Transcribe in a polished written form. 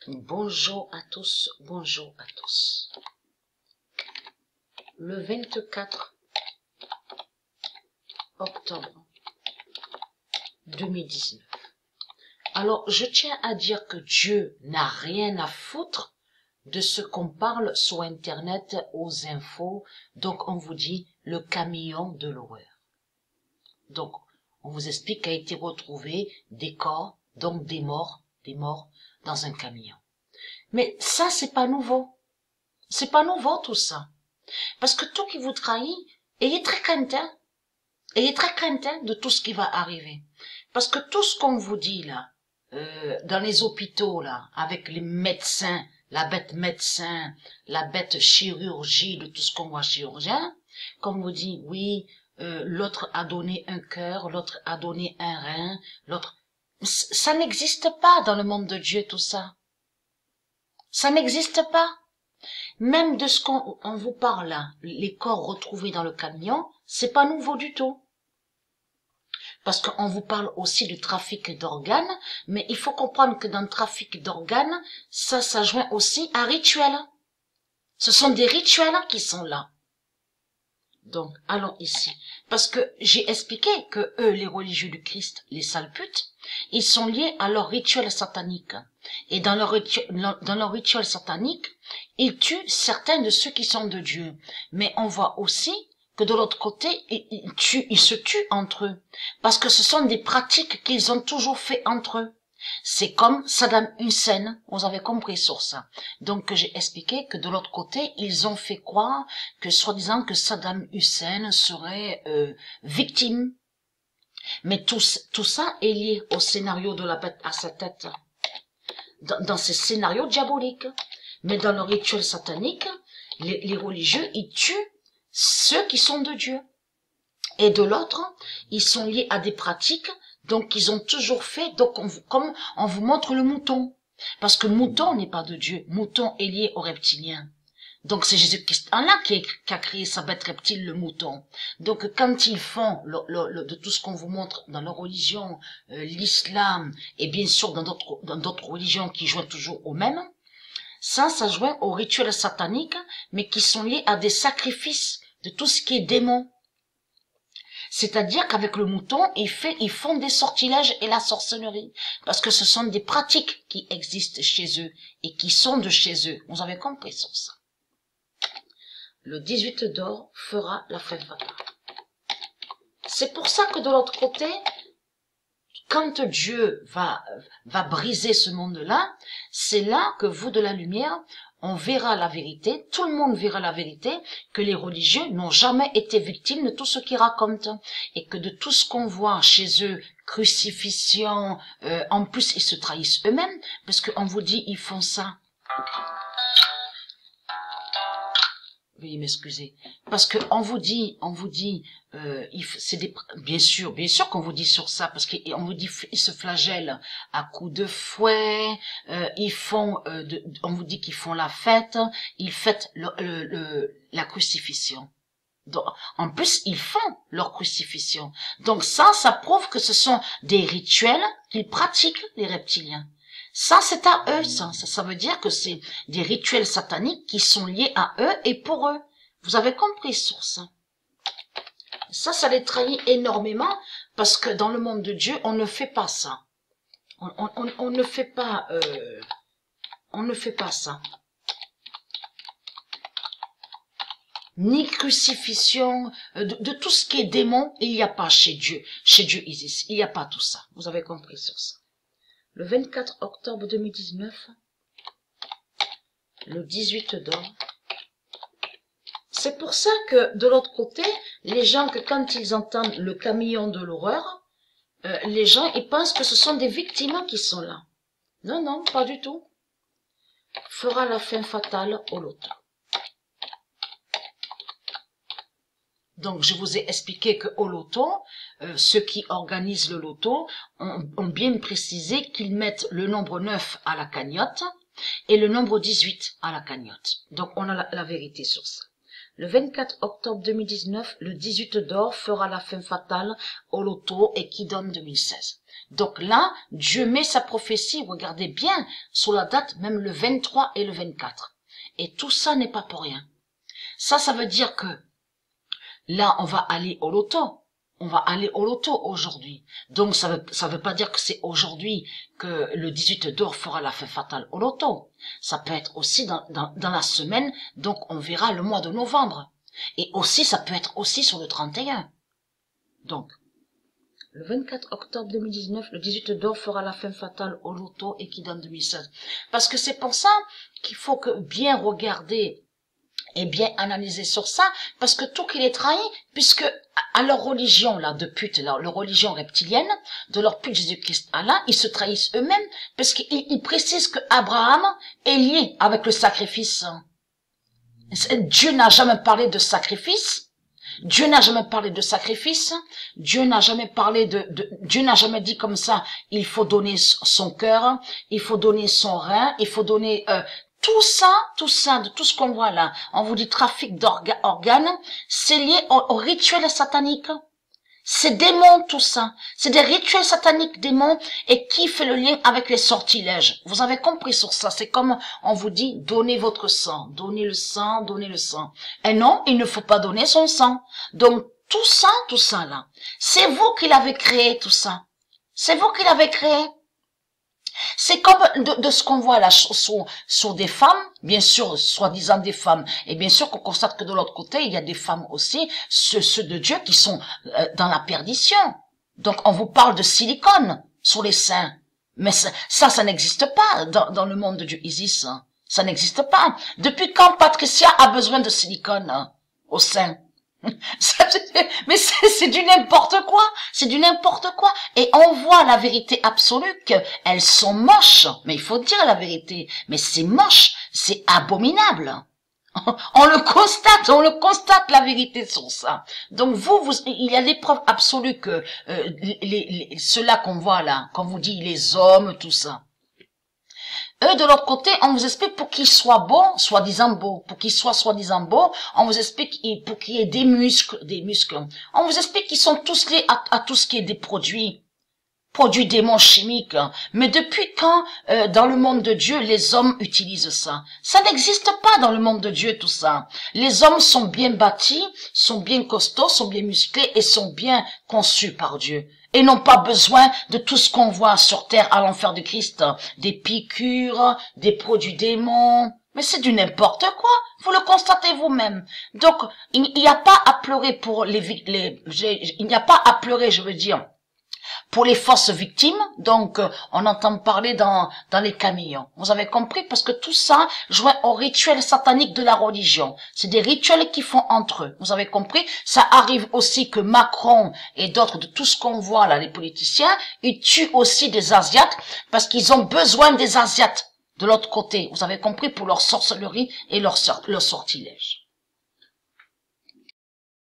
Bonjour à tous, bonjour à tous. Le 24 octobre 2019. Alors, je tiens à dire que Dieu n'a rien à foutre de ce qu'on parle sur Internet, aux infos. Donc, on vous dit le camion de l'horreur. Donc, on vous explique qu'a été retrouvé des corps, donc des morts dans un camion. Mais ça, c'est pas nouveau. C'est pas nouveau tout ça. Parce que tout qui vous trahit, ayez très crainte, hein. Ayez très crainte de tout ce qui va arriver. Parce que tout ce qu'on vous dit là, dans les hôpitaux là, avec les médecins, la bête médecin, la bête chirurgie, de tout ce qu'on voit chirurgien, comme vous dit, oui, l'autre a donné un cœur, l'autre a donné un rein, l'autre... Ça n'existe pas dans le monde de Dieu tout ça. Ça n'existe pas. Même de ce qu'on vous parle là, les corps retrouvés dans le camion, c'est pas nouveau du tout. Parce qu'on vous parle aussi du trafic d'organes, mais il faut comprendre que dans le trafic d'organes, ça joint aussi à rituel. Ce sont des rituels qui sont là. Donc, allons ici. Parce que j'ai expliqué que eux, les religieux du Christ, les sales putes, ils sont liés à leur rituel satanique. Et dans leur rituel satanique, ils tuent certains de ceux qui sont de Dieu. Mais on voit aussi que de l'autre côté, ils se tuent entre eux. Parce que ce sont des pratiques qu'ils ont toujours fait entre eux. C'est comme Saddam Hussein, vous avez compris sur ça. Donc j'ai expliqué que de l'autre côté, ils ont fait croire que soi-disant que Saddam Hussein serait victime. Mais tout ça est lié au scénario de la bête à sa tête. Dans ces scénarios diaboliques. Mais dans le rituel satanique, les religieux, ils tuent ceux qui sont de Dieu. Et de l'autre, ils sont liés à des pratiques, donc ils ont toujours fait, donc comme on vous montre le mouton. Parce que mouton n'est pas de Dieu, mouton est lié aux reptiliens. Donc c'est Jésus-Christ Allah qui a créé sa bête reptile, le mouton. Donc quand ils font de tout ce qu'on vous montre dans leur religion, l'islam, et bien sûr dans d'autres religions qui joignent toujours au même, ça joint aux rituels sataniques, mais qui sont liés à des sacrifices de tout ce qui est démon. C'est-à-dire qu'avec le mouton, ils font des sortilèges et la sorcellerie. Parce que ce sont des pratiques qui existent chez eux et qui sont de chez eux. Vous avez compris sur ça. Le 18 d'or fera la fin fatale. C'est pour ça que de l'autre côté, quand Dieu va briser ce monde-là, c'est là que vous de la lumière, on verra la vérité, tout le monde verra la vérité, que les religieux n'ont jamais été victimes de tout ce qu'ils racontent, et que de tout ce qu'on voit chez eux, crucifixion, en plus ils se trahissent eux-mêmes, parce qu'on vous dit ils font ça. Veuillez m'excuser, parce que on vous dit, c'est bien sûr qu'on vous dit sur ça, parce qu'on vous dit ils se flagellent à coups de fouet, on vous dit qu'ils font la fête, ils fêtent la crucifixion. Donc, en plus, ils font leur crucifixion. Donc ça prouve que ce sont des rituels qu'ils pratiquent les reptiliens. Ça, c'est à eux, ça veut dire que c'est des rituels sataniques qui sont liés à eux et pour eux. Vous avez compris sur ça. Ça les trahit énormément parce que dans le monde de Dieu, on ne fait pas ça. On ne fait pas ça. Ni crucifixion, de tout ce qui est démon, il n'y a pas chez Dieu. Chez Dieu Isis, il n'y a pas tout ça. Vous avez compris sur ça. Le 24 octobre 2019, le 18 d'or. C'est pour ça que, de l'autre côté, les gens, que quand ils entendent le camion de l'horreur, les gens, ils pensent que ce sont des victimes qui sont là. Non, non, pas du tout. Fera la fin fatale au loto. Donc, je vous ai expliqué que au loto, ceux qui organisent le loto ont bien précisé qu'ils mettent le nombre 9 à la cagnotte et le nombre 18 à la cagnotte. Donc, on a la vérité sur ça. Le 24 octobre 2019, le 18 d'or fera la fin fatale au loto et qui donne 2016. Donc là, Dieu met sa prophétie, regardez bien, sur la date, même le 23 et le 24. Et tout ça n'est pas pour rien. Ça veut dire que là, on va aller au loto. On va aller au loto aujourd'hui. Donc, ça veut pas dire que c'est aujourd'hui que le 18 d'or fera la fin fatale au loto. Ça peut être aussi dans la semaine, donc on verra le mois de novembre. Et aussi, ça peut être aussi sur le 31. Donc, le 24 octobre 2019, le 18 d'or fera la fin fatale au loto et qui donne 2016. Parce que c'est pour ça qu'il faut que bien regarder et bien analyser sur ça, parce que tout qu'il est trahi, puisque à leur religion là de pute, leur religion reptilienne, de leur pute Jésus-Christ Allah, ils se trahissent eux-mêmes, parce qu'ils précisent que Abraham est lié avec le sacrifice. Dieu n'a jamais parlé de sacrifice. Dieu n'a jamais parlé de sacrifice. Dieu n'a jamais parlé Dieu n'a jamais dit comme ça, il faut donner son cœur, il faut donner son rein, il faut donner tout ça, de tout ce qu'on voit là, on vous dit trafic d'organes, c'est lié au rituel satanique. C'est démons tout ça. C'est des rituels sataniques démons et qui fait le lien avec les sortilèges. Vous avez compris sur ça. C'est comme on vous dit, donnez votre sang, donnez le sang, donnez le sang. Et non, il ne faut pas donner son sang. Donc tout ça là, c'est vous qui l'avez créé tout ça. C'est vous qui l'avez créé. C'est comme de ce qu'on voit là sur des femmes, bien sûr, soi-disant des femmes, et bien sûr qu'on constate que de l'autre côté, il y a des femmes aussi, ceux de Dieu qui sont dans la perdition. Donc on vous parle de silicone sur les seins, mais ça n'existe pas dans le monde de Dieu Isis, hein. Ça n'existe pas. Depuis quand Patricia a besoin de silicone au sein? Mais c'est du n'importe quoi, c'est du n'importe quoi. Et on voit la vérité absolue qu'elles sont moches, mais il faut dire la vérité, mais c'est moche, c'est abominable. On le constate la vérité sur ça. Donc il y a des preuves absolues que ceux-là qu'on voit là, quand vous dit les hommes, tout ça. Eux, de l'autre côté, on vous explique pour qu'ils soient beaux, soi-disant beaux, pour qu'ils soient soi-disant beaux, on vous explique pour qu'il y ait des muscles. On vous explique qu'ils sont tous liés à tout ce qui est des produits démons chimiques. Mais depuis quand, dans le monde de Dieu, les hommes utilisent ça? Ça n'existe pas dans le monde de Dieu, tout ça. Les hommes sont bien bâtis, sont bien costauds, sont bien musclés et sont bien conçus par Dieu. Et n'ont pas besoin de tout ce qu'on voit sur terre à l'enfer de Christ. Des piqûres, des produits démons. Mais c'est du n'importe quoi. Vous le constatez vous-même. Donc, il n'y a pas à pleurer pour il n'y a pas à pleurer, je veux dire, pour les fausses victimes. Donc, on entend parler dans les camions. Vous avez compris? Parce que tout ça joint au rituel satanique de la religion. C'est des rituels qu'ils font entre eux. Vous avez compris? Ça arrive aussi que Macron et d'autres de tout ce qu'on voit là, les politiciens, ils tuent aussi des Asiates parce qu'ils ont besoin des Asiates de l'autre côté. Vous avez compris? Pour leur sorcellerie et leur sortilège.